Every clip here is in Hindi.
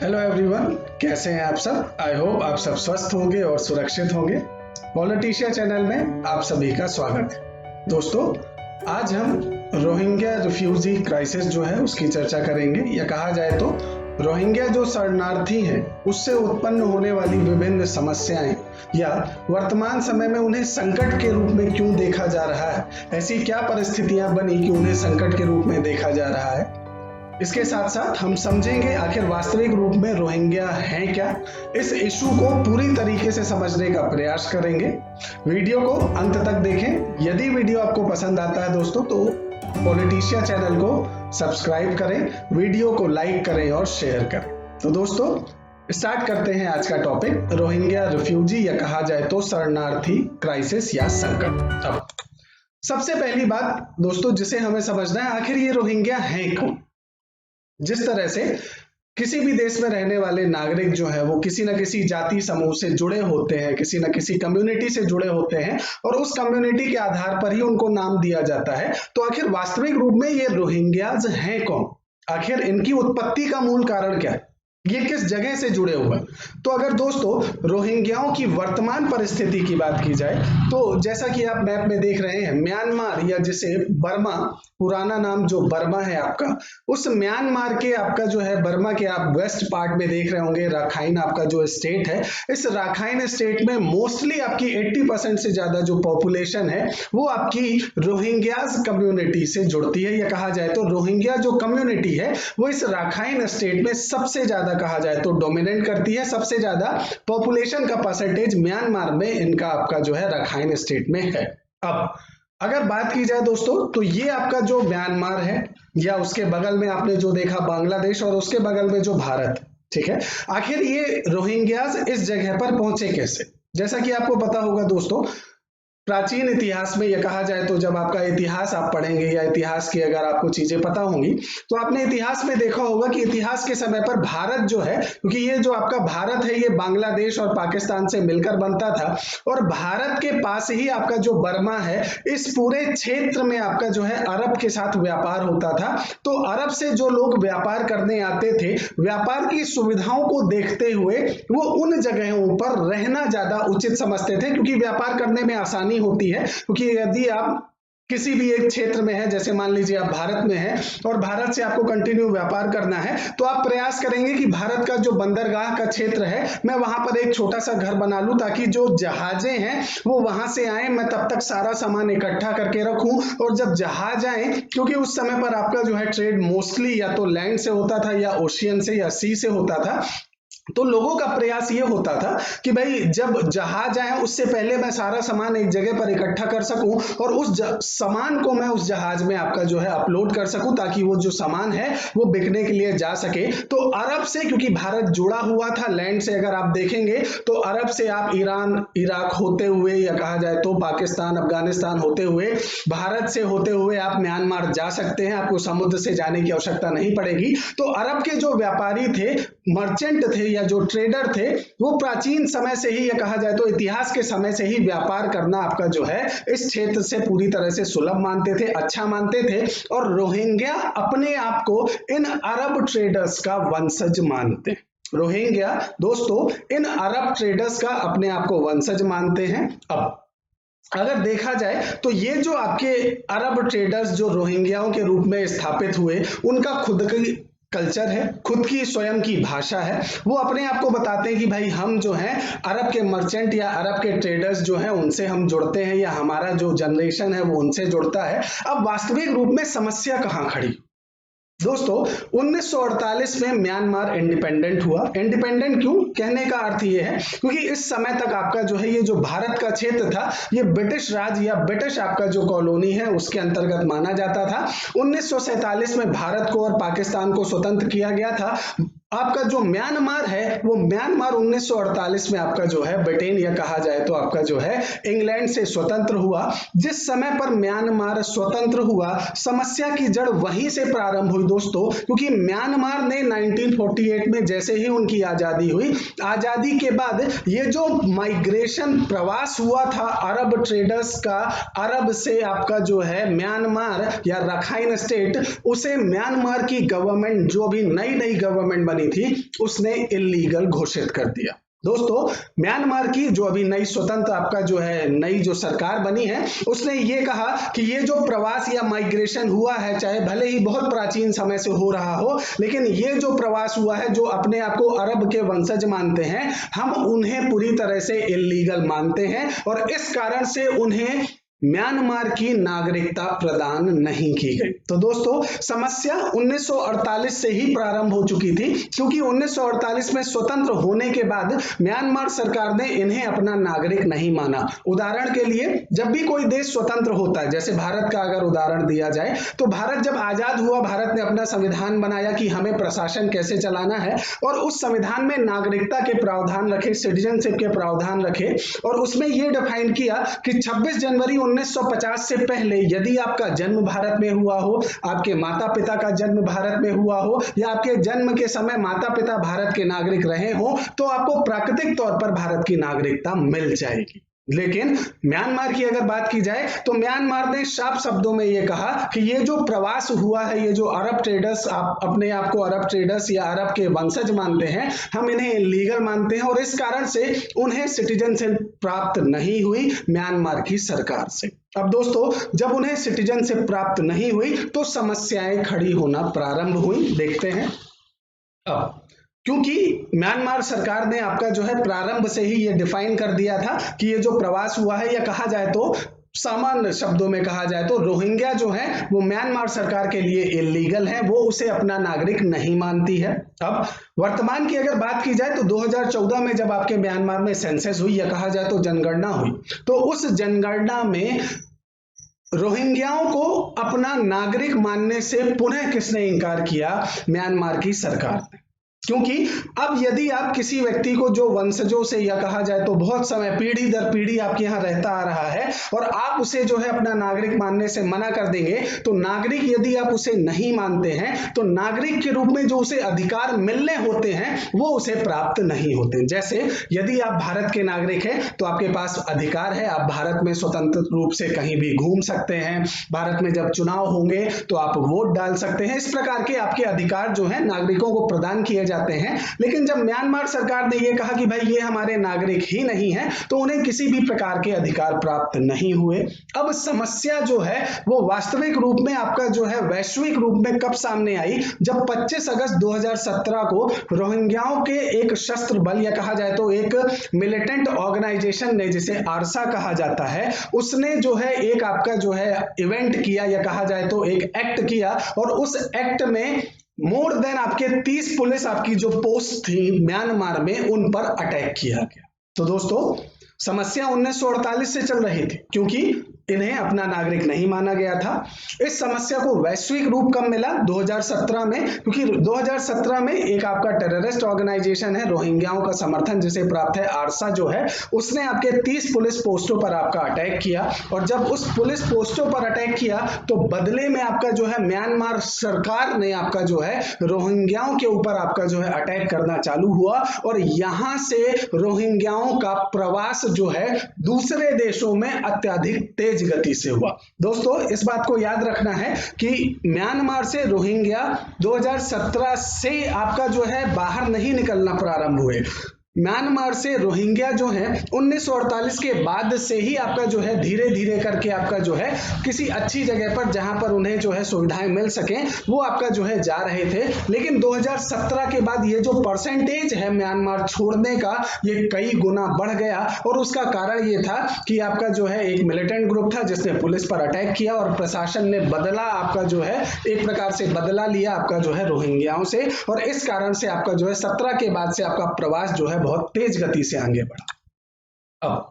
हेलो एवरीवन, कैसे हैं आप सब। आई होप आप सब स्वस्थ होंगे और सुरक्षित होंगे। पॉलिटिशिया चैनल में आप सभी का स्वागत है। दोस्तों, आज हम रोहिंग्या रिफ्यूजी क्राइसिस जो है उसकी चर्चा करेंगे, या कहा जाए तो रोहिंग्या जो शरणार्थी हैं उससे उत्पन्न होने वाली विभिन्न समस्याएं, या वर्तमान समय में उन्हें संकट के रूप में क्यों देखा जा रहा है, ऐसी क्या परिस्थितियां बनी कि उन्हें संकट के रूप में देखा जा रहा है। इसके साथ साथ हम समझेंगे आखिर वास्तविक रूप में रोहिंग्या हैं क्या। इस इशू को पूरी तरीके से समझने का प्रयास करेंगे। वीडियो को अंत तक देखें। यदि वीडियो आपको पसंद आता है दोस्तों तो पॉलिटिशिया चैनल को सब्सक्राइब करें, वीडियो को लाइक करें और शेयर करें। तो दोस्तों, स्टार्ट करते हैं आज का टॉपिक, रोहिंग्या रिफ्यूजी या कहा जाए तो शरणार्थी क्राइसिस या संकट। अब सबसे पहली बात दोस्तों जिसे हमें समझना है, आखिर ये रोहिंग्या हैं कौन। जिस तरह से किसी भी देश में रहने वाले नागरिक जो है वो किसी न किसी जाति समूह से जुड़े होते हैं, किसी न किसी कम्युनिटी से जुड़े होते हैं और उस कम्युनिटी के आधार पर ही उनको नाम दिया जाता है। तो आखिर वास्तविक रूप में ये रोहिंग्याज हैं कौन, आखिर इनकी उत्पत्ति का मूल कारण क्या है, ये किस जगह से जुड़े हुए। तो अगर दोस्तों रोहिंग्याओं की वर्तमान परिस्थिति की बात की जाए तो जैसा कि आप मैप में देख रहे हैं, म्यांमार या जिसे बर्मा, पुराना नाम जो बर्मा है आपका, उस म्यांमार के आपका जो है बर्मा के आप वेस्ट पार्ट में देख रहे होंगे राखाइन आपका जो स्टेट है। इस राखाइन स्टेट में मोस्टली आपकी 80% से ज्यादा जो पॉपुलेशन है वो आपकी रोहिंग्याज कम्युनिटी से जुड़ती है, या कहा जाए तो रोहिंग्या जो कम्युनिटी है वो इस राखाइन स्टेट में सबसे ज्यादा कहा जाए तो डोमिनेट करती है। सबसे ज्यादा पॉपुलेशन का परसेंटेज म्यांमार में इनका आपका जो है राखाइन स्टेट में है। अब अगर बात की जाए दोस्तों तो ये आपका जो म्यांमार है, या उसके बगल में आपने जो देखा बांग्लादेश, और उसके बगल में जो भारत, ठीक है। आखिर ये रोहिंग्याज इस जगह पर पहुंचे कैसे। जैसा कि आपको पता होगा दोस्तों, प्राचीन इतिहास में, यह कहा जाए तो जब आपका इतिहास आप पढ़ेंगे या इतिहास की अगर आपको चीजें पता होंगी तो आपने इतिहास में देखा होगा कि इतिहास के समय पर भारत जो है, क्योंकि ये जो आपका भारत है ये बांग्लादेश और पाकिस्तान से मिलकर बनता था, और भारत के पास ही आपका जो बर्मा है, इस पूरे क्षेत्र में आपका जो है अरब के साथ व्यापार होता था। तो अरब से जो लोग व्यापार करने आते थे, व्यापार की सुविधाओं को देखते हुए वो उन जगहों पर रहना ज्यादा उचित समझते थे, क्योंकि व्यापार करने में आसानी होती है। क्योंकि यदि आप किसी भी एक क्षेत्र में है, जैसे मान लीजिए आप भारत में हैं और भारत से आपको कंटिन्यू व्यापार करना है, तो आप प्रयास करेंगे कि भारत का जो बंदरगाह का क्षेत्र है मैं वहां पर एक छोटा सा घर बना लूं, ताकि जो जहाजें हैं वो वहां से आए, मैं तब तक सारा सामान इकट्ठा करके रखूं, और जब जहाज आए, क्योंकि उस समय पर आपका जो है ट्रेड मोस्टली या तो लैंड से होता था या ओशियन से या सी से होता था, तो लोगों का प्रयास ये होता था कि भाई जब जहाज आए उससे पहले मैं सारा सामान एक जगह पर इकट्ठा कर सकूं और उस सामान को मैं उस जहाज में आपका जो है अपलोड कर सकूं, ताकि वो जो सामान है वो बिकने के लिए जा सके। तो अरब से, क्योंकि भारत जुड़ा हुआ था लैंड से, अगर आप देखेंगे तो अरब से आप ईरान, इराक होते हुए, या कहा जाए तो पाकिस्तान, अफगानिस्तान होते हुए, भारत से होते हुए आप म्यांमार जा सकते हैं, आपको समुद्र से जाने की आवश्यकता नहीं पड़ेगी। तो अरब के जो व्यापारी थे, मर्चेंट थे या जो ट्रेडर थे, वो प्राचीन समय से ही, या कहा जाए तो इतिहास के समय से ही व्यापार करना आपका जो है इस क्षेत्र से पूरी तरह से सुलभ मानते थे, अच्छा मानते थे। और रोहिंग्या अपने आप को इन अरब ट्रेडर्स का वंशज मानते हैं। रोहिंग्या दोस्तों इन अरब ट्रेडर्स का अपने आप को वंशज मानते हैं। अब अगर देखा जाए तो ये जो आपके अरब ट्रेडर्स जो रोहिंग्याओं के रूप में स्थापित हुए, उनका खुद की कल्चर है, खुद की स्वयं की भाषा है। वो अपने आप को बताते हैं कि भाई हम जो हैं अरब के मर्चेंट या अरब के ट्रेडर्स जो हैं उनसे हम जुड़ते हैं, या हमारा जो जनरेशन है वो उनसे जुड़ता है। अब वास्तविक रूप में समस्या कहां खड़ी दोस्तों, 1948 में म्यांमार इंडिपेंडेंट हुआ। इंडिपेंडेंट क्यों, कहने का अर्थ ये है क्योंकि इस समय तक आपका जो है ये जो भारत का क्षेत्र था ये ब्रिटिश राज या ब्रिटिश आपका जो कॉलोनी है उसके अंतर्गत माना जाता था। 1947 में भारत को और पाकिस्तान को स्वतंत्र किया गया था। आपका जो म्यांमार है वो म्यांमार 1948 में आपका जो है ब्रिटेन, या कहा जाए तो आपका जो है इंग्लैंड से स्वतंत्र हुआ। जिस समय पर म्यांमार स्वतंत्र हुआ, समस्या की जड़ वहीं से प्रारंभ हुई दोस्तों, क्योंकि म्यांमार ने 1948 में जैसे ही उनकी आजादी हुई, आजादी के बाद ये जो माइग्रेशन प्रवास हुआ था अरब ट्रेडर्स का, अरब से आपका जो है म्यांमार या रखाइन स्टेट, उसे म्यांमार की गवर्नमेंट, जो भी नई नई गवर्नमेंट बनी बनी थी उसने इल्लीगल घोषित कर दिया। दोस्तों, म्यांमार की जो अभी नई स्वतंत्र आपका जो है नई जो सरकार बनी है, उसने ये कहा कि ये जो प्रवास या माइग्रेशन हुआ है, चाहे भले ही बहुत प्राचीन समय से हो रहा हो, लेकिन ये जो प्रवास हुआ है, जो अपने आप को अरब के वंशज मानते हैं, हम उन्हें पूरी तरह से इल्लीगल मानते हैं और इस कारण से उन्हें म्यांमार की नागरिकता प्रदान नहीं की गई। तो दोस्तों, समस्या 1948 से ही प्रारंभ हो चुकी थी, क्योंकि 1948 में स्वतंत्र होने के बाद म्यांमार सरकार ने इन्हें अपना नागरिक नहीं माना। उदाहरण के लिए, जब भी कोई देश स्वतंत्र होता है, जैसे भारत का अगर उदाहरण दिया जाए, तो भारत जब आजाद हुआ, भारत ने अपना संविधान बनाया कि हमें प्रशासन कैसे चलाना है, और उस संविधान में नागरिकता के प्रावधान रखे, सिटीजनशिप के प्रावधान रखे, और उसमें यह डिफाइन किया कि 26 जनवरी 1950 से पहले यदि आपका जन्म भारत में हुआ हो, आपके माता पिता का जन्म भारत में हुआ हो, या आपके जन्म के समय माता पिता भारत के नागरिक रहे हो, तो आपको प्राकृतिक तौर पर भारत की नागरिकता मिल जाएगी। लेकिन म्यांमार की अगर बात की जाए, तो म्यांमार ने साफ शब्दों में यह कहा कि ये जो प्रवास हुआ है, ये जो अरब ट्रेडर्स अपने आप को अरब ट्रेडर्स या अरब के वंशज मानते हैं, हम इन्हें इल्लीगल मानते हैं और इस कारण से उन्हें सिटीजनशिप प्राप्त नहीं हुई म्यांमार की सरकार से। अब दोस्तों, जब उन्हें सिटीजनशिप प्राप्त नहीं हुई तो समस्याएं खड़ी होना प्रारंभ हुई। देखते हैं अब, क्योंकि म्यांमार सरकार ने आपका जो है प्रारंभ से ही ये डिफाइन कर दिया था कि ये जो प्रवास हुआ है, या कहा जाए तो सामान्य शब्दों में कहा जाए तो रोहिंग्या जो है वो म्यांमार सरकार के लिए इल्लीगल है, वो उसे अपना नागरिक नहीं मानती है। अब वर्तमान की अगर बात की जाए तो 2014 में जब आपके म्यांमार में सेंसस हुई, या कहा जाए तो जनगणना हुई, तो उस जनगणना में रोहिंग्याओं को अपना नागरिक मानने से पुनः किसने इनकार किया? म्यांमार की सरकार ने। क्योंकि अब यदि आप किसी व्यक्ति को जो वंशजों से, या कहा जाए तो बहुत समय पीढ़ी दर पीढ़ी आपके यहाँ रहता आ रहा है, और आप उसे जो है अपना नागरिक मानने से मना कर देंगे, तो नागरिक यदि आप उसे नहीं मानते हैं तो नागरिक के रूप में जो उसे अधिकार मिलने होते हैं वो उसे प्राप्त नहीं होते। जैसे यदि आप भारत के नागरिक हैं तो आपके पास अधिकार है, आप भारत में स्वतंत्र रूप से कहीं भी घूम सकते हैं, भारत में जब चुनाव होंगे तो आप वोट डाल सकते हैं। इस प्रकार के आपके अधिकार जो है नागरिकों को प्रदान किए जाते हैं। लेकिन जब म्यांमार सरकार ने यह कहा कि भाई ये हमारे नागरिक ही नहीं है, तो उन्हें किसी भी प्रकार के अधिकार प्राप्त नहीं हुए। अब समस्या जो है वो वास्तविक रूप में आपका जो है वैश्विक रूप में कब सामने आई? जब 25 अगस्त 2017 को रोहिंग्याओं के एक शस्त्र बल, या कहा जाए तो एक मिलिटेंट ऑर्गेनाइजेशन ने, जिसे आरसा कहा जाता है, उसने जो है एक आपका जो है इवेंट किया, या कहा जाए तो एक एक्ट किया, और उस एक्ट में मोर देन आपके 30 पुलिस आपकी जो पोस्ट थी म्यांमार में, उन पर अटैक किया गया। तो दोस्तों, समस्या 1948 से चल रही थी, क्योंकि इन्हें अपना नागरिक नहीं माना गया था। इस समस्या को वैश्विक रूप कब मिला? 2017 में, क्योंकि 2017 में एक आपका टेररिस्ट ऑर्गेनाइजेशन है रोहिंग्याओं का समर्थन जिसे प्राप्त है, आरसा जो है, उसने आपके 30 पुलिस पोस्टों पर आपका अटैक किया, और जब उस पुलिस पोस्टों पर अटैक किया तो बदले में आपका जो है म्यांमार सरकार ने आपका जो है रोहिंग्याओं के ऊपर आपका जो है अटैक करना चालू हुआ, और यहां से रोहिंग्याओं का प्रवास जो है दूसरे देशों में अत्यधिक तेज गति से हुआ। दोस्तों, इस बात को याद रखना है कि म्यांमार से रोहिंग्या 2017 से आपका जो है बाहर नहीं निकलना प्रारंभ हुए। म्यांमार से रोहिंग्या जो है 1948 के बाद से ही आपका जो है धीरे धीरे करके आपका जो है किसी अच्छी जगह पर, जहां पर उन्हें जो है सुविधाएं मिल सकें, वो आपका जो है जा रहे थे। लेकिन 2017 के बाद ये जो परसेंटेज है म्यांमार छोड़ने का, ये कई गुना बढ़ गया, और उसका कारण ये था कि आपका जो है एक मिलिटेंट ग्रुप था जिसने पुलिस पर अटैक किया, और प्रशासन ने बदला आपका जो है एक प्रकार से बदला लिया आपका जो है रोहिंग्याओं से, और इस कारण से आपका जो है 17 के बाद से आपका प्रवास जो है बहुत तेज गति से आगे बढ़ा। अब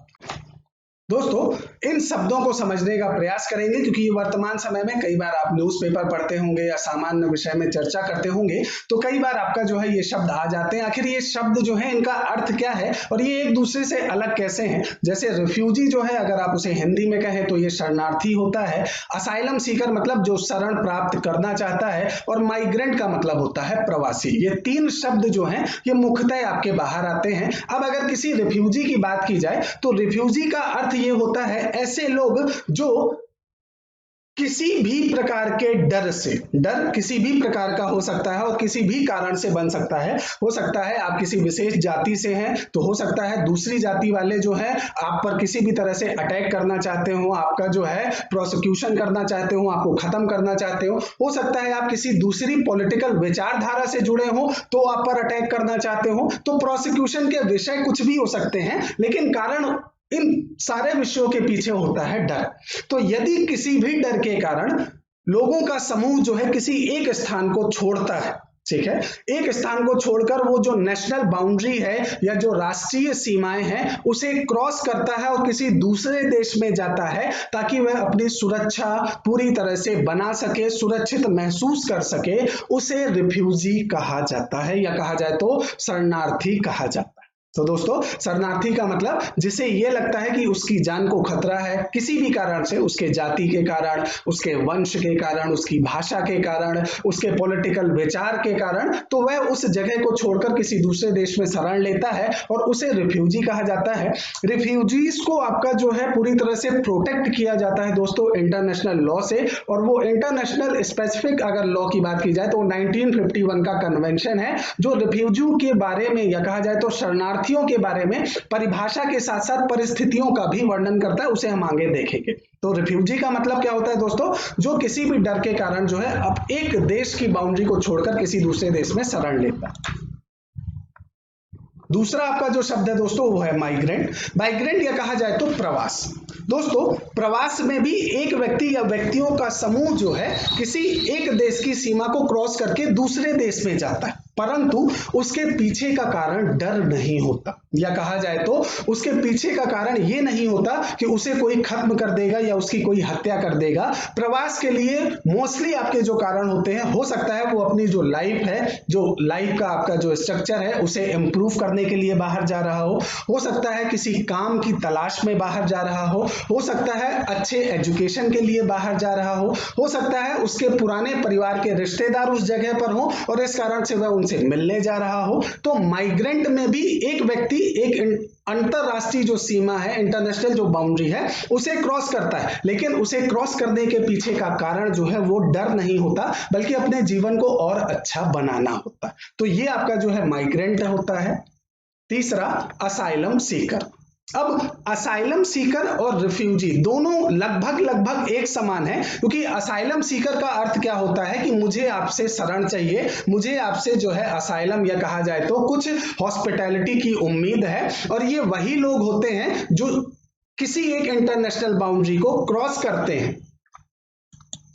दोस्तों, इन शब्दों को समझने का प्रयास करेंगे, क्योंकि वर्तमान समय में कई बार आप न्यूज़पेपर पढ़ते होंगे या सामान्य विषय में चर्चा करते होंगे, तो कई बार आपका जो है ये शब्द आ जाते हैं। आखिर ये शब्द जो है इनका अर्थ क्या है और ये एक दूसरे से अलग कैसे हैं? जैसे रिफ्यूजी जो है, अगर आप उसे हिंदी में कहें तो ये शरणार्थी होता है, असाइलम सीकर मतलब जो शरण प्राप्त करना चाहता है, और माइग्रेंट का मतलब होता है प्रवासी। ये तीन शब्द जो हैं ये मुख्यतः आपके बाहर आते हैं। अब अगर किसी रिफ्यूजी की बात की जाए तो रिफ्यूजी का अर्थ ये होता है ऐसे लोग जो किसी भी प्रकार के डर से, डर किसी भी प्रकार का हो सकता है और किसी भी कारण से बन सकता है। हो सकता है आप किसी विशेष जाति से हैं तो हो सकता है दूसरी जाति वाले जो है आप पर किसी भी तरह से अटैक करना चाहते हो, आपका जो है प्रोसिक्यूशन करना चाहते हो, आपको खत्म करना चाहते हो सकता है आप किसी दूसरी पॉलिटिकल विचारधारा से जुड़े हो तो आप पर अटैक करना चाहते हो। तो प्रोसिक्यूशन के विषय कुछ भी हो सकते हैं, लेकिन कारण इन सारे विषयों के पीछे होता है डर। तो यदि किसी भी डर के कारण लोगों का समूह जो है किसी एक स्थान को छोड़ता है, ठीक है, एक स्थान को छोड़कर वो जो नेशनल बाउंड्री है या जो राष्ट्रीय सीमाएं हैं उसे क्रॉस करता है और किसी दूसरे देश में जाता है ताकि वह अपनी सुरक्षा पूरी तरह से बना सके, सुरक्षित महसूस कर सके, उसे रिफ्यूजी कहा जाता है या कहा जाए तो शरणार्थी कहा जाता है। तो दोस्तों, शरणार्थी का मतलब जिसे ये लगता है कि उसकी जान को खतरा है किसी भी कारण से, उसके जाति के कारण, उसके वंश के कारण, उसकी भाषा के कारण, उसके पॉलिटिकल विचार के कारण, तो वह उस जगह को छोड़कर किसी दूसरे देश में शरण लेता है और उसे रिफ्यूजी कहा जाता है। रिफ्यूजीज को आपका जो है पूरी तरह से प्रोटेक्ट किया जाता है दोस्तों इंटरनेशनल लॉ से, और वो इंटरनेशनल स्पेसिफिक अगर लॉ की बात की जाए तो 1951 का कन्वेंशन है जो रिफ्यूजी के बारे में या कहा जाए तो शरणार्थी के बारे में परिभाषा के साथ साथ परिस्थितियों का भी वर्णन करता है, उसे हम आगे देखेंगे। तो रिफ्यूजी का मतलब क्या होता है दोस्तों, जो किसी भी डर के कारण जो है अब एक देश की बाउंड्री को छोड़कर किसी दूसरे देश में शरण लेता है। दूसरा आपका जो शब्द है दोस्तों वो है माइग्रेंट। माइग्रेंट या कहा जाए तो प्रवास। दोस्तों, प्रवास में भी एक व्यक्ति या व्यक्तियों का समूह जो है किसी एक देश की सीमा को क्रॉस करके दूसरे देश में जाता है, परंतु उसके पीछे का कारण डर नहीं होता, या कहा जाए तो उसके पीछे का कारण ये नहीं होता कि उसे कोई खत्म कर देगा या उसकी कोई हत्या कर देगा। प्रवास के लिए मोस्टली आपके जो कारण होते हैं, हो सकता है वो अपनी जो लाइफ है, जो लाइफ का आपका जो स्ट्रक्चर है उसे इंप्रूव करने के लिए बाहर जा रहा हो सकता है किसी काम की तलाश में बाहर जा रहा हो सकता है अच्छे एजुकेशन के लिए बाहर जा रहा हो सकता है उसके पुराने परिवार के रिश्तेदार उस जगह पर हो और इस कारण से वह उनसे मिलने जा रहा हो। तो माइग्रेंट में भी एक व्यक्ति एक अंतरराष्ट्रीय जो सीमा है, इंटरनेशनल जो बाउंड्री है, उसे क्रॉस करता है, लेकिन उसे क्रॉस करने के पीछे का कारण जो है वो डर नहीं होता, बल्कि अपने जीवन को और अच्छा बनाना होता है। तो ये आपका जो है माइग्रेंट होता है। तीसरा, असाइलम सीकर। अब असाइलम सीकर और रिफ्यूजी दोनों लगभग एक समान है, क्योंकि असाइलम सीकर का अर्थ क्या होता है कि मुझे आपसे शरण चाहिए, मुझे आपसे जो है असाइलम या कहा जाए तो कुछ हॉस्पिटैलिटी की उम्मीद है, और ये वही लोग होते हैं जो किसी एक इंटरनेशनल बाउंड्री को क्रॉस करते हैं,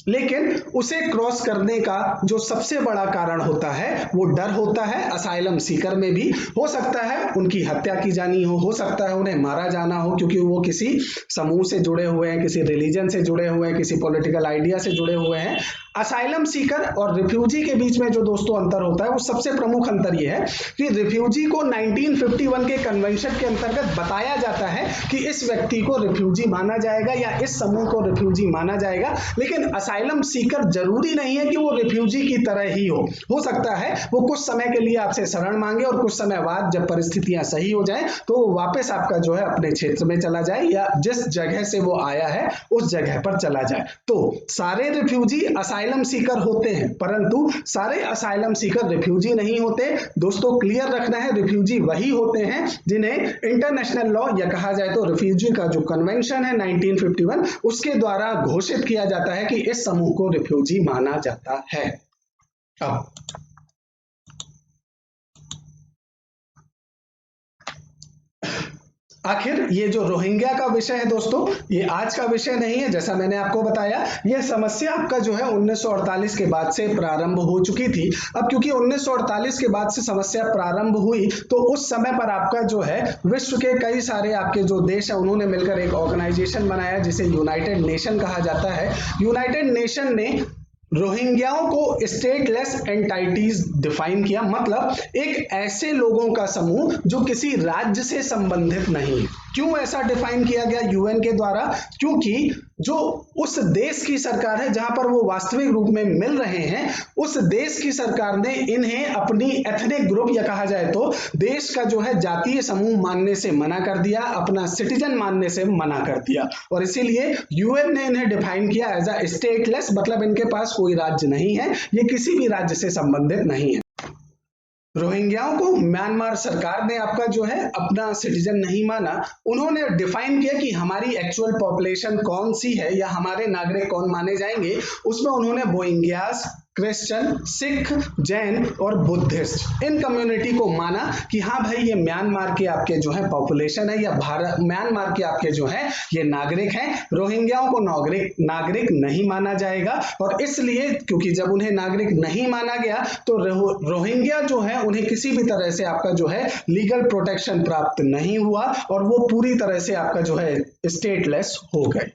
लेकिन उसे क्रॉस करने का जो सबसे बड़ा कारण होता है वो डर होता है। असाइलम सीकर में भी हो सकता है उनकी हत्या की जानी हो सकता है उन्हें मारा जाना हो, क्योंकि वो किसी समूह से जुड़े हुए हैं, किसी रिलीजन से जुड़े हुए हैं, किसी पॉलिटिकल आइडिया से जुड़े हुए हैं। असाइलम सीकर और रिफ्यूजी के बीच में जो दोस्तों अंतर होता है वो सबसे प्रमुख अंतर यह है कि रिफ्यूजी को 1951 के कन्वेंशन के अंतर्गत बताया जाता है कि इस व्यक्ति को रिफ्यूजी माना जाएगा या इस समूह को रिफ्यूजी माना जाएगा, लेकिन असाइलम सीकर जरूरी नहीं है कि वो रिफ्यूजी की तरह ही हो सकता है वो कुछ समय के लिए आपसे शरण मांगे और कुछ समय बाद जब परिस्थितियां सही हो जाएं तो वो वापस आपका जो है अपने क्षेत्र में चला जाए या जिस जगह से वो आया है उस जगह पर चला जाए। तो सारे रिफ्यूजी असाइलम सीकर होते हैं, परंतु सारे असाइलम सीकर रिफ्यूजी नहीं होते। दोस्तों, क्लियर रखना है, रिफ्यूजी वही होते हैं जिन्हें इंटरनेशनल लॉ या कहा जाए तो रिफ्यूजी का जो कन्वेंशन है 1951 उसके द्वारा घोषित किया जाता है कि इस समूह को रिफ्यूजी माना जाता है। अब आखिर ये जो रोहिंग्या का विषय है दोस्तों, ये आज का विषय नहीं है। जैसा मैंने आपको बताया, यह समस्या आपका जो है 1948 के बाद से प्रारंभ हो चुकी थी। अब क्योंकि 1948 के बाद से समस्या प्रारंभ हुई तो उस समय पर आपका जो है विश्व के कई सारे आपके जो देश है उन्होंने मिलकर एक ऑर्गेनाइजेशन बनाया जिसे यूनाइटेड नेशन कहा जाता है। यूनाइटेड नेशन ने रोहिंग्याओं को स्टेटलेस एंटाइटीज डिफाइन किया, मतलब एक ऐसे लोगों का समूह जो किसी राज्य से संबंधित नहीं है। क्यों ऐसा डिफाइन किया गया यूएन के द्वारा? क्योंकि जो उस देश की सरकार है जहां पर वो वास्तविक रूप में मिल रहे हैं, उस देश की सरकार ने इन्हें अपनी एथनिक ग्रुप या कहा जाए तो देश का जो है जातीय समूह मानने से मना कर दिया, अपना सिटीजन मानने से मना कर दिया, और इसीलिए यूएन ने इन्हें डिफाइन किया एज अ स्टेटलेस, मतलब इनके पास कोई राज्य नहीं है, ये किसी भी राज्य से संबंधित नहीं है। रोहिंग्याओं को म्यांमार सरकार ने आपका जो है अपना सिटीजन नहीं माना। उन्होंने डिफाइन किया कि हमारी एक्चुअल पॉपुलेशन कौन सी है या हमारे नागरिक कौन माने जाएंगे। उसमें उन्होंने रोहिंग्यास, क्रिश्चियन, सिख, जैन और बुद्धिस्ट, इन कम्युनिटी को माना कि हाँ भाई ये म्यांमार के आपके जो है पॉपुलेशन है या भारत म्यांमार के आपके जो है ये नागरिक हैं। रोहिंग्याओं को नागरिक नहीं माना जाएगा, और इसलिए क्योंकि जब उन्हें नागरिक नहीं माना गया तो रोहिंग्या जो है उन्हें किसी भी तरह से आपका जो है लीगल प्रोटेक्शन प्राप्त नहीं हुआ और वो पूरी तरह से आपका जो है स्टेटलेस हो गए।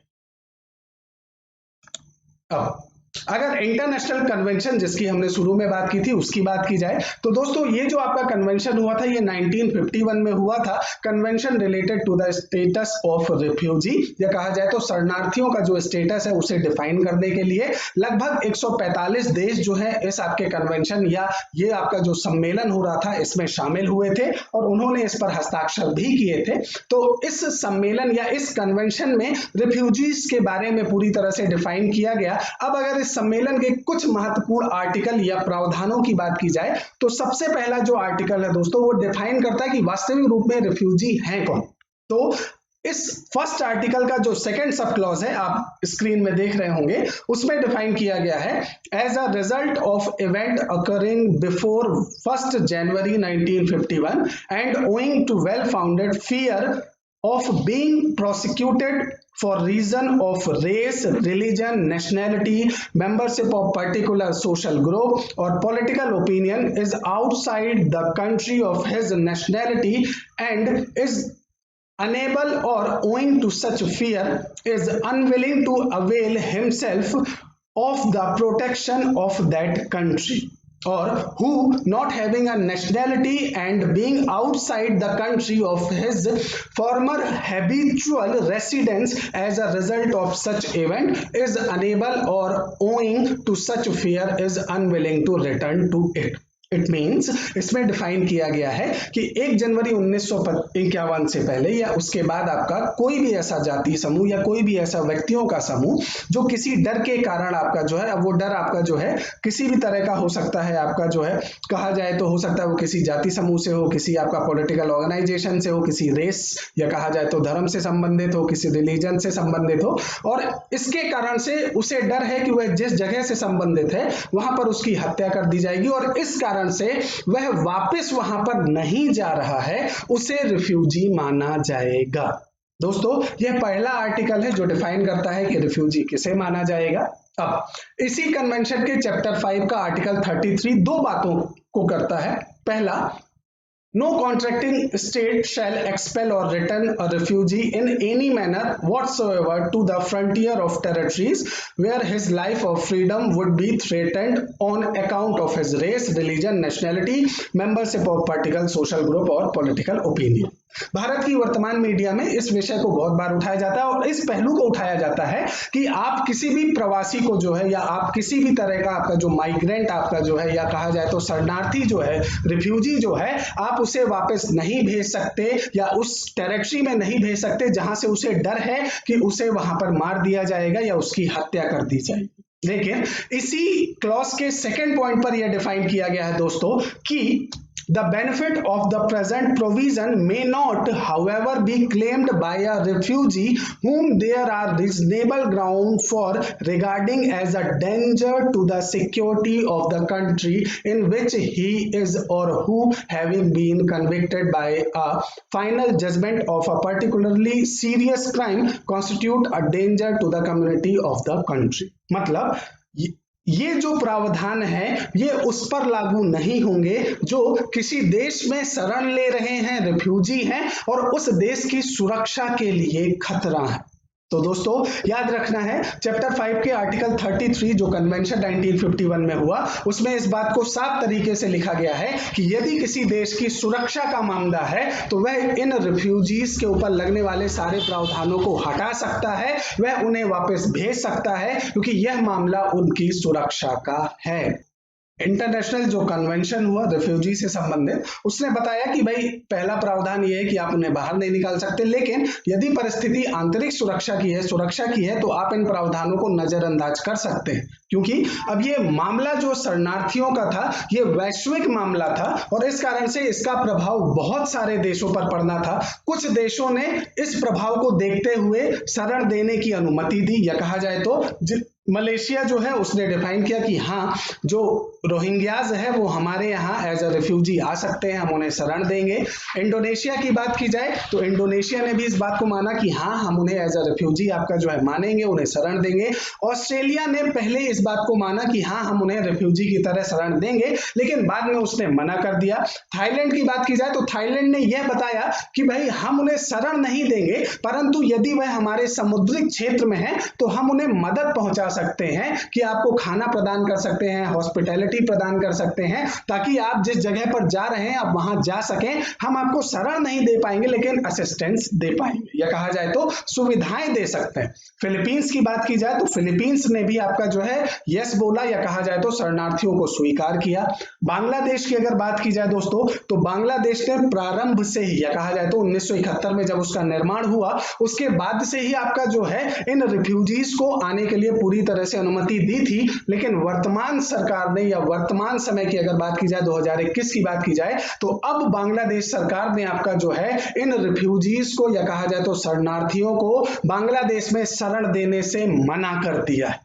अब अगर इंटरनेशनल कन्वेंशन जिसकी हमने शुरू में बात की थी उसकी बात की जाए तो दोस्तों ये जो आपका कन्वेंशन हुआ था ये 1951 में हुआ था। Convention related to the status of refugee, या कहा जाए तो शरणार्थियों का जो स्टेटस है उसे डिफाइन करने के लिए लगभग 145 देश जो है इस आपके कन्वेंशन या ये आपका जो सम्मेलन हो रहा था इसमें शामिल हुए थे और उन्होंने इस पर हस्ताक्षर भी किए थे। तो इस सम्मेलन या इस कन्वेंशन में रिफ्यूजीज के बारे में पूरी तरह से डिफाइन किया गया। अब अगर इस सम्मेलन के कुछ महत्वपूर्ण आर्टिकल या प्रावधानों की बात की जाए तो सबसे पहला जो आर्टिकल है दोस्तों वो डिफाइन करता है कि वास्तविक रूप में रिफ्यूजी हैं कौन। तो इस फर्स्ट आर्टिकल का जो सेकंड सब क्लॉज है आप स्क्रीन में देख रहे होंगे, उसमें डिफाइन किया गया है as a result of event occurring before 1 January 1951 and owing to well founded fear of being prosecuted for reason of race, religion, nationality, membership of particular social group or political opinion is outside the country of his nationality and is unable or owing to such fear is unwilling to avail himself of the protection of that country, or who not having a nationality and being outside the country of his former habitual residence as a result of such event is unable or owing to such fear is unwilling to return to it. It means इसमें डिफाइन किया गया है कि 1 जनवरी 1951 से पहले या उसके बाद आपका कोई भी ऐसा जातीय समूह या कोई भी ऐसा व्यक्तियों का समूह जो किसी डर के कारण आपका जो है, अब वो डर आपका जो है किसी भी तरह का हो सकता है, आपका जो है कहा जाए तो हो सकता है वो किसी जाति समूह से हो, किसी आपका पॉलिटिकल ऑर्गेनाइजेशन से हो, किसी रेस या कहा जाए तो धर्म से संबंधित हो, किसी रिलीजन से संबंधित हो, और इसके कारण से उसे डर है कि वह जिस जगह से संबंधित है वहां पर उसकी हत्या कर दी जाएगी और इस कारण से वह वापस वहां पर नहीं जा रहा है, उसे रिफ्यूजी माना जाएगा। दोस्तों यह पहला आर्टिकल है जो डिफाइन करता है कि रिफ्यूजी किसे माना जाएगा। अब इसी कन्वेंशन के चैप्टर 5 का आर्टिकल 33 दो बातों को करता है। पहला, no contracting state shall expel or return a refugee in any manner whatsoever to the frontier of territories where his life or freedom would be threatened on account of his race, religion, nationality, membership of particular social group or political opinion। Bharat की वर्तमान मीडिया में इस विषय को बहुत बार उठाया जाता है और इस पहलू को उठाया जाता है कि आप किसी भी प्रवासी को जो है या आप किसी भी तरह का आपका जो माइग्रेंट आपका जो है या कहा जाए तो शरणार्थी जो है, रिफ्यूजी जो है, आप उसे वापस नहीं भेज सकते या उस टेरिटरी में नहीं भेज सकते जहां से उसे डर है कि उसे वहां पर मार दिया जाएगा या उसकी हत्या कर दी जाएगी। लेकिन इसी क्लॉज के सेकंड पॉइंट पर यह डिफाइन किया गया है दोस्तों कि the benefit of the present provision may not, however, be claimed by a refugee whom there are reasonable ground for regarding as a danger to the security of the country in which he is or who, having been convicted by a final judgment of a particularly serious crime, constitute a danger to the community of the country। मतलब ये जो प्रावधान है ये उस पर लागू नहीं होंगे जो किसी देश में शरण ले रहे हैं, रिफ्यूजी हैं और उस देश की सुरक्षा के लिए खतरा है। तो दोस्तों याद रखना है चैप्टर 5 के आर्टिकल 33 जो कन्वेंशन 1951 में हुआ, उसमें इस बात को साफ तरीके से लिखा गया है कि यदि किसी देश की सुरक्षा का मामला है तो वह इन रिफ्यूजीज के ऊपर लगने वाले सारे प्रावधानों को हटा सकता है, वह उन्हें वापस भेज सकता है, क्योंकि यह मामला उनकी सुरक्षा का है। इंटरनेशनल जो कन्वेंशन हुआ रिफ्यूजी से संबंधित, उसने बताया कि भाई पहला प्रावधान यह है कि आप उन्हें बाहर नहीं निकाल सकते, लेकिन यदि परिस्थिति आंतरिक सुरक्षा की है तो आप इन प्रावधानों को नजरअंदाज कर सकते हैं, क्योंकि अब ये मामला जो शरणार्थियों का था ये वैश्विक मामला था और इस कारण से इसका प्रभाव बहुत सारे देशों पर पड़ना था। कुछ देशों ने इस प्रभाव को देखते हुए शरण देने की अनुमति दी, या कहा जाए तो मलेशिया जो है उसने डिफाइन किया कि हाँ जो रोहिंग्याज है वो हमारे यहाँ एज अ रिफ्यूजी आ सकते हैं, हम उन्हें शरण देंगे। इंडोनेशिया की बात की जाए तो इंडोनेशिया ने भी इस बात को माना कि हाँ हम उन्हें एज अ रिफ्यूजी आपका जो है मानेंगे, उन्हें शरण देंगे। ऑस्ट्रेलिया ने पहले इस बात को माना कि हाँ हम उन्हें रिफ्यूजी की तरह शरण देंगे, लेकिन बाद में उसने मना कर दिया। थाईलैंड की बात की जाए तो थाईलैंड ने यह बताया कि भाई हम उन्हें शरण नहीं देंगे, परंतु यदि वह हमारे समुद्री क्षेत्र में है तो हम उन्हें मदद पहुंचा सकते हैं कि आपको खाना प्रदान कर सकते हैं, हॉस्पिटैलिटी प्रदान कर सकते हैं, ताकि आप जिस जगह पर जा रहे हैं आप वहां जा सकें। हम आपको शरण नहीं दे पाएंगे लेकिन असिस्टेंस दे पाएंगे, या कहा जाए तो सुविधाएं दे सकते हैं। फिलीपींस की बात की जाए तो फिलीपींस ने भी आपका जो है यस बोला, या कहा जाए तो शरणार्थियों को स्वीकार किया। बांग्लादेश की अगर बात की जाए दोस्तों तो बांग्लादेश ने प्रारंभ से ही, या कहा जाए तो 1971 में जब उसका निर्माण हुआ उसके बाद से ही आपका जो है इन रिफ्यूजीज को आने के लिए पूरी तरह से अनुमति दी थी, लेकिन वर्तमान सरकार ने, या वर्तमान समय की अगर बात की जाए 2021 की बात की जाए तो अब बांग्लादेश सरकार ने आपका जो है इन रिफ्यूजीज को, या कहा जाए तो शरणार्थियों को बांग्लादेश में शरण देने से मना कर दिया है।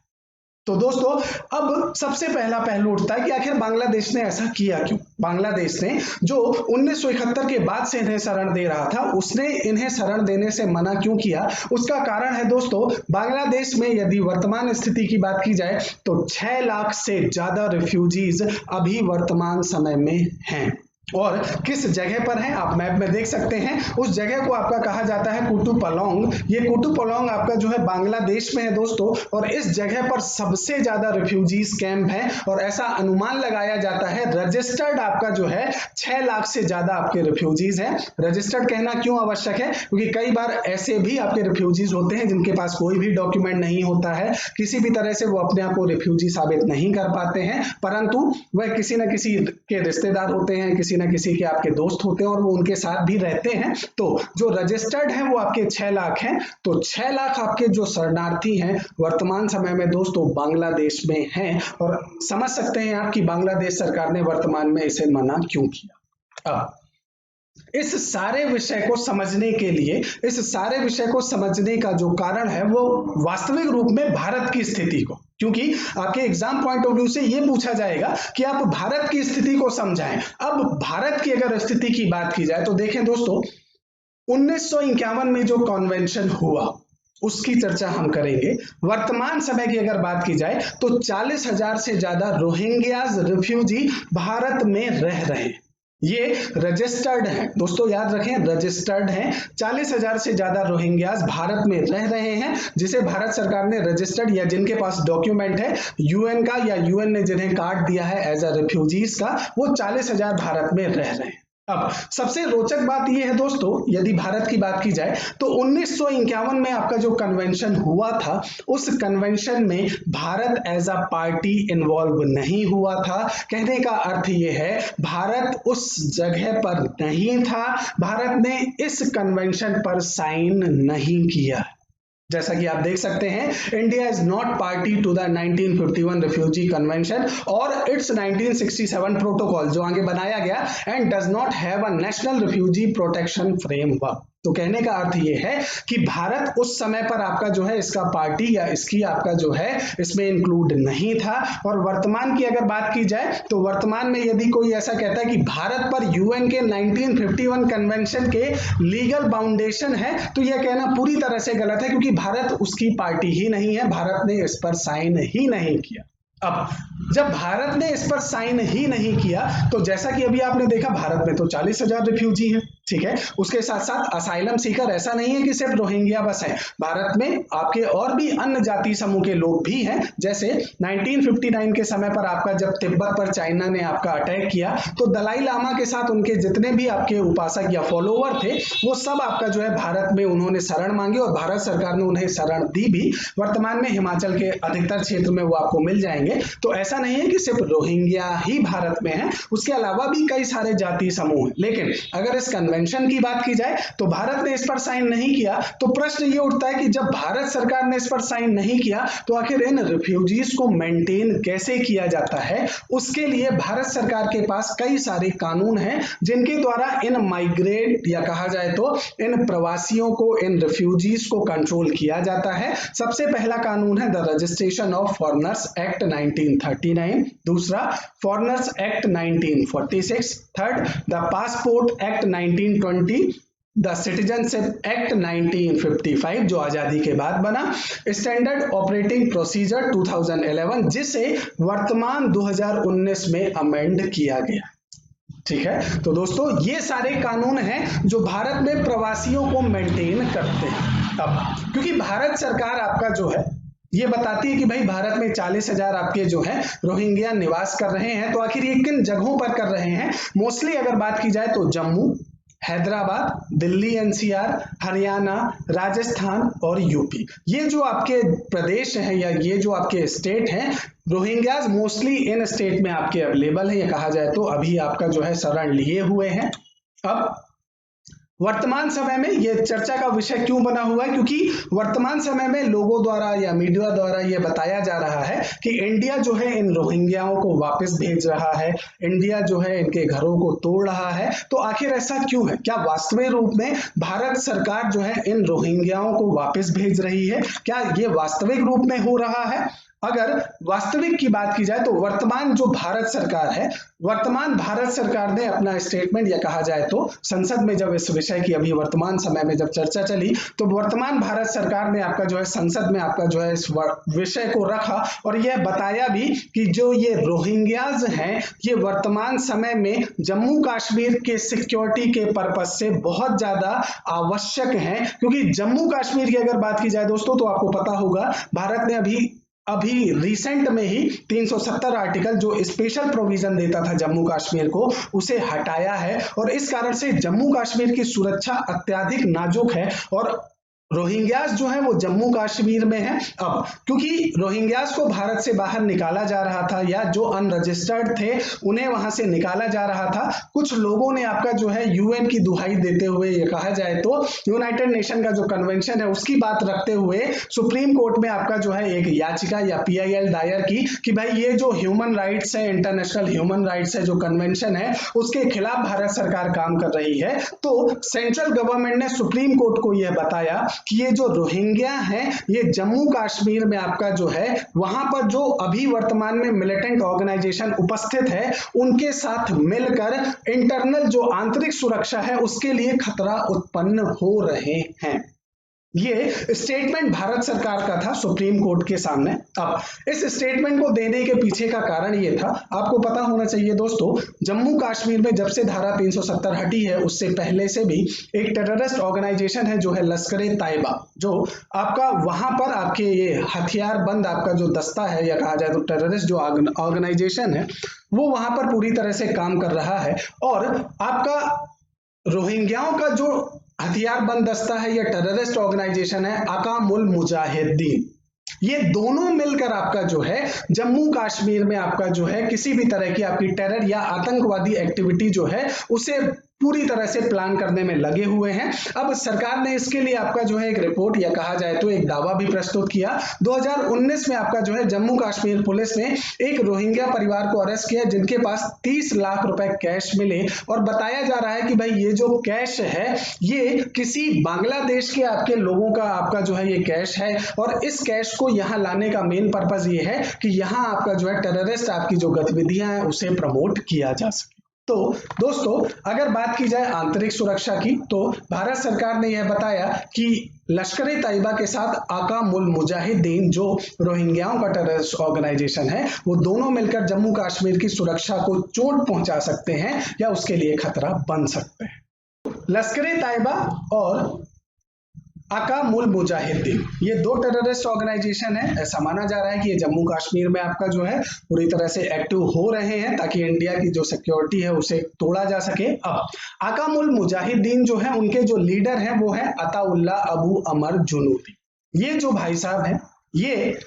तो दोस्तों अब सबसे पहला पहलू उठता है कि आखिर बांग्लादेश ने ऐसा किया क्यों। बांग्लादेश ने जो 1971 के बाद से इन्हें शरण दे रहा था उसने इन्हें शरण देने से मना क्यों किया, उसका कारण है दोस्तों बांग्लादेश में यदि वर्तमान स्थिति की बात की जाए तो 6 लाख से ज्यादा रिफ्यूजीज अभी वर्तमान समय में हैं। और किस जगह पर है आप मैप में देख सकते हैं, उस जगह को आपका कहा जाता है कुटुपलोंग। ये कुटुपलोंग आपका जो है बांग्लादेश में है दोस्तों, और इस जगह पर सबसे ज्यादा रिफ्यूजीज कैंप है और ऐसा अनुमान लगाया जाता है रजिस्टर्ड आपका जो है 6 लाख से ज्यादा आपके रिफ्यूजीज हैं। रजिस्टर्ड कहना क्यों आवश्यक है, क्योंकि कई बार ऐसे भी आपके रिफ्यूजीज होते हैं जिनके पास कोई भी डॉक्यूमेंट नहीं होता है, किसी भी तरह से वो अपने आप को रिफ्यूजी साबित नहीं कर पाते हैं, परंतु वह किसी न किसी के रिश्तेदार होते हैं, किसी न किसी के आपके दोस्त होते हैं और वो उनके साथ भी रहते हैं। तो जो रजिस्टर्ड है वो आपके 6 लाख हैं। तो 6 लाख आपके जो शरणार्थी हैं वर्तमान समय में दोस्तों बांग्लादेश में हैं, और समझ सकते हैं आप कि बांग्लादेश सरकार ने वर्तमान में इसे मना क्यों किया। अब इस सारे विषय को समझने के लिए, इस सारे विषय को समझने का जो कारण है वो वास्तविक रूप में भारत की स्थिति को, क्योंकि आपके एग्जाम पॉइंट ऑफ व्यू से यह पूछा जाएगा कि आप भारत की स्थिति को समझाएं। अब भारत की अगर स्थिति की बात की जाए तो देखें दोस्तों 1951 में जो कन्वेंशन हुआ उसकी चर्चा हम करेंगे। वर्तमान समय की अगर बात की जाए तो 40,000 से ज्यादा रोहिंग्याज रिफ्यूजी भारत में रह रहे हैं। ये रजिस्टर्ड हैं दोस्तों, याद रखें रजिस्टर्ड हैं। 40,000 से ज्यादा रोहिंग्यास भारत में रह रहे हैं, जिसे भारत सरकार ने रजिस्टर्ड, या जिनके पास डॉक्यूमेंट है यूएन का, या यूएन ने जिन्हें कार्ड दिया है एज अ रिफ्यूजीज का, वो 40,000 भारत में रह रहे हैं। अब सबसे रोचक बात यह है दोस्तों, यदि भारत की बात की जाए तो 1951 में आपका जो कन्वेंशन हुआ था उस कन्वेंशन में Bharat as a party involve नहीं हुआ था। कहने का अर्थ यह है भारत उस जगह पर नहीं था, भारत ने इस कन्वेंशन पर साइन नहीं किया। जैसा कि आप देख सकते हैं India is not party to the 1951 refugee convention और इट्स 1967 प्रोटोकॉल जो आगे बनाया गया and does not have a national refugee protection framework. तो कहने का अर्थ ये है कि भारत उस समय पर आपका जो है इसका पार्टी या इसकी आपका जो है इसमें इंक्लूड नहीं था। और वर्तमान की अगर बात की जाए तो वर्तमान में यदि कोई ऐसा कहता है कि भारत पर यूएन के 1951 कन्वेंशन के लीगल बाउंडेशन है तो यह कहना पूरी तरह से गलत है, क्योंकि भारत उसकी पार्टी ही नहीं है, भारत ने इस पर साइन ही नहीं किया। अब जब भारत ने इस पर साइन ही नहीं किया तो जैसा कि अभी आपने देखा भारत में तो 40,000 रिफ्यूजी हैं, ठीक है। उसके साथ साथ असाइलम सीकर ऐसा नहीं है कि सिर्फ रोहिंग्या बस है, भारत में आपके और भी अन्य जाति समूह के लोग भी हैं। जैसे 1959 के समय पर आपका जब तिब्बत पर चाइना ने आपका अटैक किया तो दलाई लामा के साथ उनके जितने भी आपके उपासक या फॉलोवर थे वो सब आपका जो है भारत में उन्होंने शरण मांगी और भारत सरकार ने उन्हें शरण दी भी। वर्तमान में हिमाचल के अधिकतर क्षेत्र में वो आपको मिल जाएंगे। तो ऐसा नहीं है कि सिर्फ रोहिंग्या ही भारत में है, उसके अलावा भी कई सारे जाति समूह हैं। लेकिन अगर इस कन्वेंशन की बात की जाए तो भारत ने इस पर साइन नहीं किया। तो प्रश्न ये उठता है कि जब भारत सरकार ने इस पर साइन नहीं किया तो आखिर इन रिफ्यूजीज को मेंटेन कैसे किया जाता है। उसके लिए भारत सरकार के पास कई सारे कानून हैं जिनके द्वारा इन माइग्रेट या कहा जाए तो इन प्रवासियों को, इन रिफ्यूजीज को कंट्रोल किया जाता है। सबसे पहला कानून है the registration of foreigners act 1939, दूसरा foreigners act 1946, third the passport act 1920, the citizenship act 1955 जो आजादी के बाद बना, स्टैंडर्ड ऑपरेटिंग प्रोसीजर 2011 जिसे वर्तमान 2019 में अमेंड किया गया। ठीक है। तो दोस्तों ये सारे कानून हैं जो भारत में प्रवासियों को मेंटेन करते हैं। अब क्योंकि भारत सरकार आपका जो है ये बताती है कि भाई भारत में 40,000 आपके जो है रोहिंग्या निवास कर रहे हैं, तो आखिर ये किन जगहों पर कर रहे हैं। मोस्टली अगर बात की जाए तो जम्मू, हैदराबाद, दिल्ली एनसीआर, हरियाणा, राजस्थान और यूपी, ये जो आपके प्रदेश हैं या ये जो आपके स्टेट हैं, रोहिंग्याज मोस्टली इन स्टेट में आपके अवेलेबल है। ये कहा जाए तो अभी आपका जो है शरण लिए हुए हैं। अब वर्तमान समय में यह चर्चा का विषय क्यों बना हुआ है, क्योंकि वर्तमान समय में लोगों द्वारा या मीडिया द्वारा यह बताया जा रहा है कि इंडिया जो है इन रोहिंग्याओं को वापस भेज रहा है, इंडिया जो है इनके घरों को तोड़ रहा है। तो आखिर ऐसा क्यों है? क्या वास्तविक रूप में भारत सरकार जो है इन रोहिंग्याओं को वापस भेज रही है? क्या ये वास्तविक रूप में हो रहा है? अगर वास्तविक की बात की जाए तो वर्तमान जो भारत सरकार है, वर्तमान भारत सरकार ने अपना स्टेटमेंट या कहा जाए तो संसद में जब इस विषय की अभी वर्तमान समय में जब चर्चा चली तो वर्तमान भारत सरकार ने आपका जो है संसद में आपका जो है इस विषय को रखा और यह बताया भी कि जो ये रोहिंग्याज हैं ये वर्तमान समय में जम्मू कश्मीर के सिक्योरिटी के पर्पज से बहुत ज्यादा आवश्यक हैं। क्योंकि जम्मू कश्मीर की अगर बात की जाए दोस्तों तो आपको पता होगा भारत ने अभी रिसेंट में ही 370 आर्टिकल जो स्पेशल प्रोविजन देता था जम्मू कश्मीर को उसे हटाया है और इस कारण से जम्मू कश्मीर की सुरक्षा अत्यधिक नाजुक है और रोहिंग्यास जो है वो जम्मू कश्मीर में है। अब क्योंकि रोहिंग्यास को भारत से बाहर निकाला जा रहा था या जो अनरजिस्टर्ड थे उन्हें वहां से निकाला जा रहा था, कुछ लोगों ने आपका जो है यूएन की दुहाई देते हुए ये कहा जाए तो यूनाइटेड नेशन का जो कन्वेंशन है उसकी बात रखते हुए सुप्रीम कोर्ट में आपका जो है एक याचिका या PIL दायर की कि भाई ये जो ह्यूमन राइट्स है, इंटरनेशनल ह्यूमन राइट्स है, जो कन्वेंशन है उसके खिलाफ भारत सरकार काम कर रही है। तो सेंट्रल गवर्नमेंट ने सुप्रीम कोर्ट को यह बताया कि ये जो रोहिंग्या हैं ये जम्मू कश्मीर में आपका जो है वहां पर जो अभी वर्तमान में मिलिटेंट ऑर्गेनाइजेशन उपस्थित है उनके साथ मिलकर इंटरनल जो आंतरिक सुरक्षा है उसके लिए खतरा उत्पन्न हो रहे हैं। ये स्टेटमेंट भारत सरकार का था सुप्रीम कोर्ट के सामने। अब इस स्टेटमेंट को देने के पीछे का कारण ये था, आपको पता होना चाहिए दोस्तों, जम्मू कश्मीर में जब से धारा 370 हटी है उससे पहले से भी एक टेररिस्ट ऑर्गेनाइजेशन है जो है लश्कर-ए-तैयबा, जो आपका वहां पर आपके ये हथियार बंद आपका जो दस्ता है या कहा जाए तो टेररिस्ट जो ऑर्गेनाइजेशन है वो वहां पर पूरी तरह से काम कर रहा है। और आपका रोहिंग्याओं का जो हथियार बंद दस्ता है या टेररिस्ट ऑर्गेनाइजेशन है अकामुल मुजाहिदीन, ये दोनों मिलकर आपका जो है जम्मू कश्मीर में आपका जो है किसी भी तरह की आपकी टेरर या आतंकवादी एक्टिविटी जो है उसे पूरी तरह से प्लान करने में लगे हुए हैं। अब सरकार ने इसके लिए आपका जो है एक रिपोर्ट या कहा जाए तो एक दावा भी प्रस्तुत किया। 2019 में आपका जो है जम्मू कश्मीर पुलिस ने एक रोहिंग्या परिवार को अरेस्ट किया जिनके पास 30 लाख रुपए कैश मिले और बताया जा रहा है कि भाई ये जो कैश है ये किसी बांग्लादेश के आपके लोगों का आपका जो है ये कैश है और इस कैश को यहाँ लाने का मेन पर्पज ये है कि यहाँ आपका जो है टेररिस्ट आपकी जो गतिविधियां हैं उसे प्रमोट किया जा सके। तो दोस्तों अगर बात की जाए आंतरिक सुरक्षा की तो भारत सरकार ने यह बताया कि लश्कर-ए-तैयबा के साथ अकामुल मुजाहिदीन जो रोहिंग्याओं का टेररिस्ट ऑर्गेनाइजेशन है वो दोनों मिलकर जम्मू कश्मीर की सुरक्षा को चोट पहुंचा सकते हैं या उसके लिए खतरा बन सकते हैं। लश्कर-ए-तैयबा और आका मुल मुजाहिदीन, ये दो टेररिस्ट ऑर्गेनाइजेशन है। ऐसा माना जा रहा है कि ये जम्मू कश्मीर में आपका जो है पूरी तरह से एक्टिव हो रहे हैं ताकि इंडिया की जो सिक्योरिटी है उसे तोड़ा जा सके। अब आका मुल मुजाहिदीन जो है, उनके जो लीडर हैं वो है अताउल्लाह अबू अमर जुनूदी। ये जो भाई साहब हैं, ये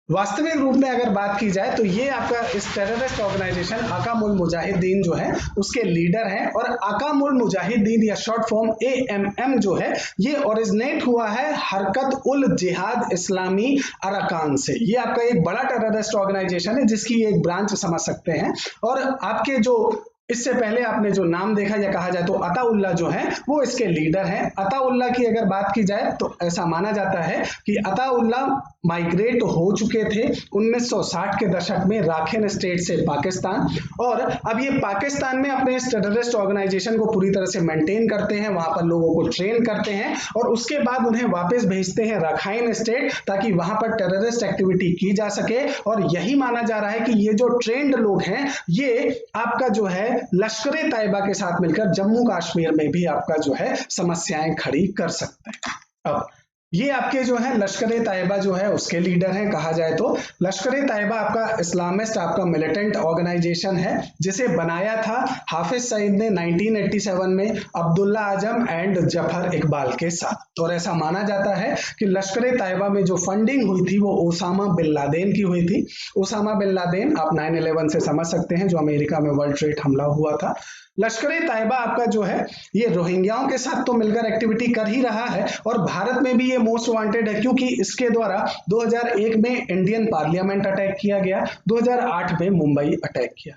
वास्तविक रूप में अगर बात की जाए तो ये आपका इस टेररिस्ट ऑर्गेनाइजेशन आका मुल मुजाहिदीन जो है उसके लीडर हैं। और आका मुल मुजाहिदीन या शॉर्ट फॉर्म AMM जो है, ये ओरिजिनेट हुआ है हरकत उल जिहाद इस्लामी अरकान से। ये आपका एक बड़ा टेररिस्ट ऑर्गेनाइजेशन है जिसकी एक ब्रांच समझ सकते हैं। और आपके जो इससे पहले आपने जो नाम देखा या कहा जाए तो अताउल्लाह जो है वो इसके लीडर हैं। अताउल्लाह की अगर बात की जाए तो ऐसा माना जाता है कि अताउल्लाह माइग्रेट हो चुके थे 1960 के दशक में राखिन स्टेट से पाकिस्तान, और अब ये पाकिस्तान में अपने इस टेररिस्ट ऑर्गेनाइजेशन को पूरी तरह से मेंटेन करते हैं, वहां पर लोगों को ट्रेन करते हैं और उसके बाद उन्हें वापस भेजते हैं राखाइन स्टेट ताकि वहां पर टेररिस्ट एक्टिविटी की जा सके। और यही माना जा रहा है कि ये जो ट्रेंड लोग हैं ये आपका जो है लश्कर-ए-तैयबा के साथ मिलकर जम्मू कश्मीर में भी आपका जो है समस्याएं खड़ी कर सकते हैं। अब ये आपके जो है लश्कर-ए-तैयबा जो है उसके लीडर हैं। कहा जाए तो लश्कर-ए-तैयबा आपका इस्लामिस्ट आपका मिलिटेंट ऑर्गेनाइजेशन है जिसे बनाया था हाफिज सईद ने 1987 में अब्दुल्ला आजम एंड जफर इकबाल के साथ। और ऐसा माना जाता है कि लश्कर-ए-तैयबा में जो फंडिंग हुई थी वो ओसामा बिन लादेन की हुई थी। ओसामा बिन लादेन आप 9/11 से समझ सकते हैं, जो अमेरिका में वर्ल्ड ट्रेड हमला हुआ था। लश्कर-ए-तैयबा आपका जो है ये रोहिंग्याओं के साथ तो मिलकर एक्टिविटी कर ही रहा है और भारत में भी ये मोस्ट वांटेड है क्योंकि इसके द्वारा 2001 में इंडियन पार्लियामेंट अटैक किया गया, 2008 में मुंबई अटैक किया।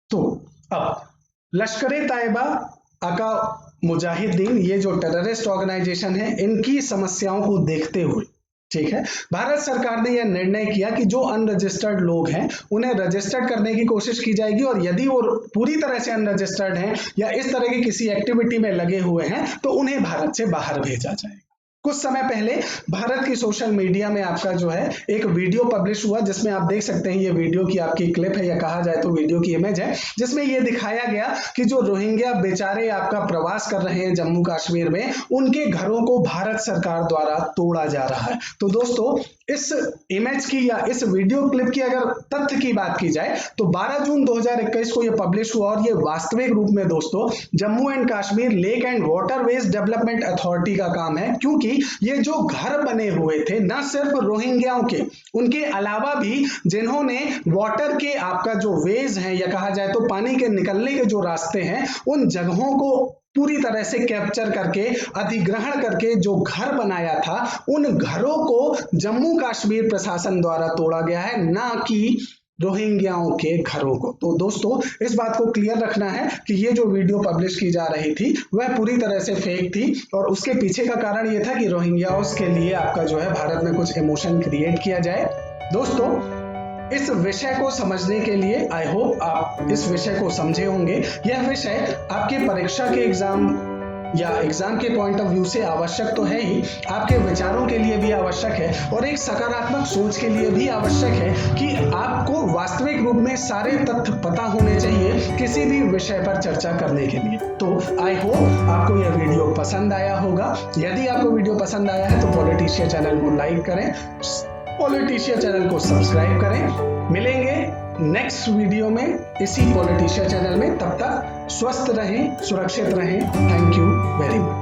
तो अब लश्कर-ए-तैयबा आका मुजाहिदीन ये जो टेररिस्ट ऑर्गेनाइजेशन है इनकी समस्याओं को देखते हुए, ठीक है, भारत सरकार ने यह निर्णय किया कि जो अनरजिस्टर्ड लोग हैं उन्हें रजिस्टर्ड करने की कोशिश की जाएगी और यदि वो पूरी तरह से अनरजिस्टर्ड हैं या इस तरह की किसी एक्टिविटी में लगे हुए हैं तो उन्हें भारत से बाहर भेजा जाएगा। कुछ समय पहले भारत की सोशल मीडिया में आपका जो है एक वीडियो पब्लिश हुआ जिसमें आप देख सकते हैं, ये वीडियो की आपकी क्लिप है या कहा जाए तो वीडियो की इमेज है, जिसमें ये दिखाया गया कि जो रोहिंग्या बेचारे आपका प्रवास कर रहे हैं जम्मू कश्मीर में, उनके घरों को भारत सरकार द्वारा तोड़ा जा रहा है। तो दोस्तों इस इमेज की या इस वीडियो क्लिप की अगर तथ्य की बात की जाए तो 12 जून 2021 को ये पब्लिश हुआ और ये वास्तविक रूप में दोस्तों Jammu and Kashmir lake and waterways development authority का काम है। क्योंकि ये जो घर बने हुए थे न सिर्फ रोहिंग्याओं के, उनके अलावा भी जिन्होंने वाटर के आपका जो वेज हैं या कहा जाए तो पानी के निकलने के जो रास्ते हैं उन जगहों को पूरी तरह से कैप्चर करके अधिग्रहण करके जो घर बनाया था उन घरों को जम्मू कश्मीर प्रशासन द्वारा तोड़ा गया है, ना कि रोहिंग्याओं के घरों को। तो दोस्तों इस बात को क्लियर रखना है कि ये जो वीडियो पब्लिश की जा रही थी वह पूरी तरह से फेक थी और उसके पीछे का कारण ये था कि रोहिंग्याओं के लिए आपका जो है भारत में कुछ इमोशन क्रिएट किया जाए। दोस्तों इस विषय को समझने के लिए आई होप आप इस विषय को समझे होंगे। यह विषय आपके परीक्षा के एग्जाम या एग्जाम के पॉइंट ऑफ व्यू से आवश्यक तो है ही, आपके विचारों के लिए भी आवश्यक है और एक सकारात्मक सोच के लिए भी आवश्यक है कि आपको वास्तविक रूप में सारे तथ्य पता होने चाहिए किसी भी विषय पर चर्चा करने के लिए। तो आई होप आपको यह वीडियो पसंद आया होगा। यदि आपको वीडियो पसंद आया है तो पॉलिटिशिया चैनल को लाइक करें, पॉलिटिशिया चैनल को सब्सक्राइब करें। मिलेंगे नेक्स्ट वीडियो में इसी पॉलिटिशिया चैनल में, तब तक स्वस्थ रहें, सुरक्षित रहें। Thank you very much.